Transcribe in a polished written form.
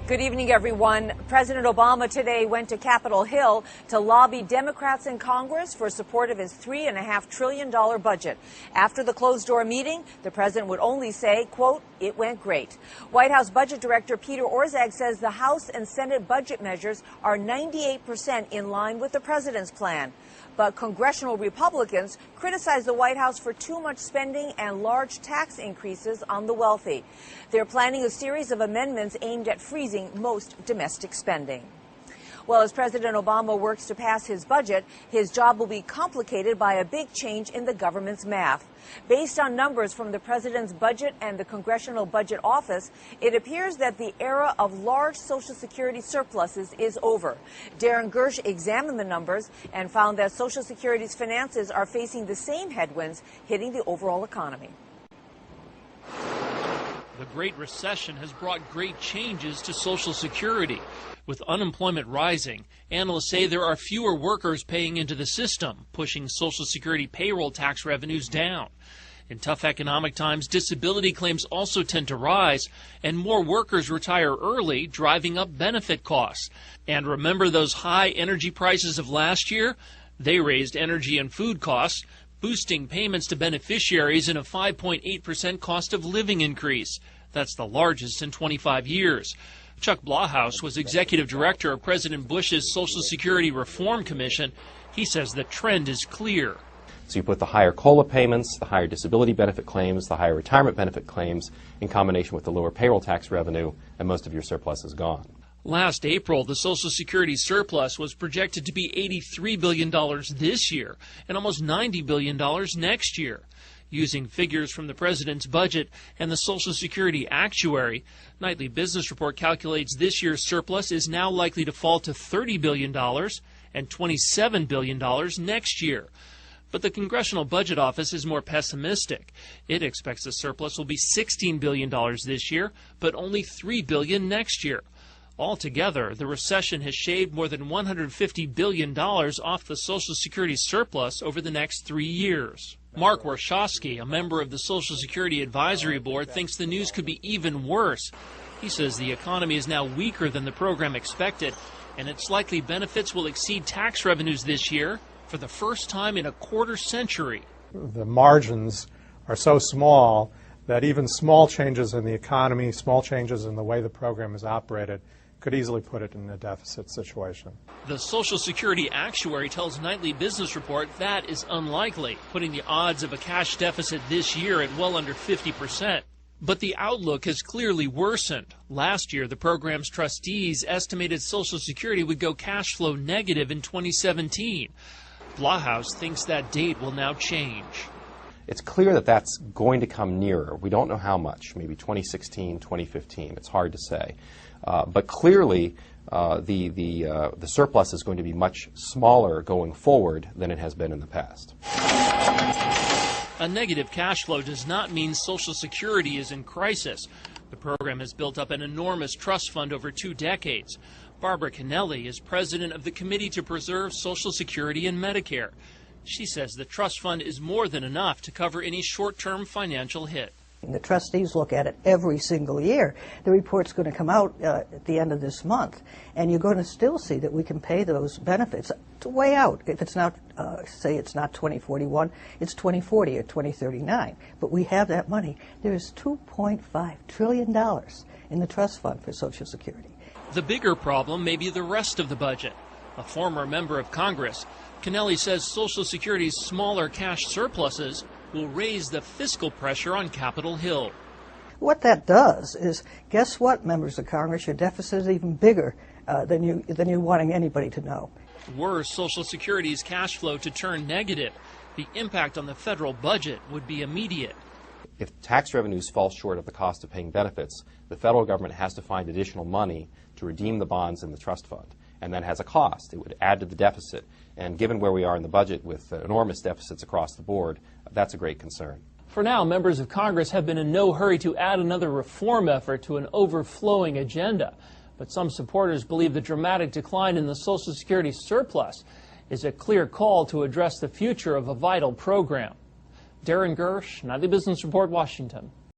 Good evening, everyone. President Obama today went to Capitol Hill to lobby Democrats in Congress for support of his $3.5 trillion budget. After the closed-door meeting, the president would only say, quote, "It went great." White House Budget Director Peter Orszag says the House and Senate budget measures are 98% in line with the president's plan. But congressional Republicans criticize the White House for too much spending and large tax increases on the wealthy. They're planning a series of amendments aimed at freezing most domestic spending. Well, as President Obama works to pass his budget, his job will be complicated by a big change in the government's math. Based on numbers from the president's budget and the Congressional Budget Office, it appears that the era of large Social Security surpluses is over. Darren Gersh examined the numbers and found that Social Security's finances are facing the same headwinds hitting the overall economy. The Great Recession has brought great changes to Social Security. With unemployment rising, analysts say there are fewer workers paying into the system, pushing Social Security payroll tax revenues down. In tough economic times, disability claims also tend to rise, and more workers retire early, driving up benefit costs. And remember those high energy prices of last year? They raised energy and food costs, boosting payments to beneficiaries in a 5.8% cost of living increase. That's the largest in 25 years. Chuck Blahhouse was executive director of President Bush's Social Security Reform Commission. He says the trend is clear. So you put the higher COLA payments, the higher disability benefit claims, the higher retirement benefit claims in combination with the lower payroll tax revenue, and most of your surplus is gone. Last April, the Social Security surplus was projected to be $83 billion this year and almost $90 billion next year. Using figures from the president's budget and the Social Security actuary, Nightly Business Report calculates this year's surplus is now likely to fall to $30 billion and $27 billion next year. But the Congressional Budget Office is more pessimistic. It expects the surplus will be $16 billion this year, but only $3 billion next year. Altogether, the recession has shaved more than $150 billion off the Social Security surplus over the next 3 years. Mark Warshawski, a member of the Social Security Advisory Board, thinks the news could be even worse. He says the economy is now weaker than the program expected, and it's likely benefits will exceed tax revenues this year for the first time in a quarter century. The margins are so small that even small changes in the economy, small changes in the way the program is operated, could easily put it in a deficit situation. The Social Security actuary tells Nightly Business Report that is unlikely, putting the odds of a cash deficit this year at well under 50%. But the outlook has clearly worsened. Last year, the program's trustees estimated Social Security would go cash flow negative in 2017. Blahhouse thinks that date will now change. It's clear that that's going to come nearer. We don't know how much, maybe 2016, 2015. It's hard to say. But clearly, the surplus is going to be much smaller going forward than it has been in the past. A negative cash flow does not mean Social Security is in crisis. The program has built up an enormous trust fund over 2 decades. Barbara Kennelly is president of the Committee to Preserve Social Security and Medicare. She says the trust fund is more than enough to cover any short-term financial hit. The trustees look at it every single year. The report's going to come out at the end of this month, and you're going to still see that we can pay those benefits way out. If it's not, say it's not 2041, it's 2040 or 2039. But we have that money. There's $2.5 trillion in the trust fund for Social Security. The bigger problem may be the rest of the budget. A former member of Congress, Kennelly says Social Security's smaller cash surpluses will raise the fiscal pressure on Capitol Hill. What that does is, guess what, members of Congress, your deficit is even bigger than you're wanting anybody to know. Were Social Security's cash flow to turn negative, the impact on the federal budget would be immediate. If tax revenues fall short of the cost of paying benefits, the federal government has to find additional money to redeem the bonds in the trust fund. And that has a cost. It would add to the deficit. And given where we are in the budget with enormous deficits across the board, that's a great concern. For now, members of Congress have been in no hurry to add another reform effort to an overflowing agenda. But some supporters believe the dramatic decline in the Social Security surplus is a clear call to address the future of a vital program. Darren Gersh, Nightly Business Report, Washington.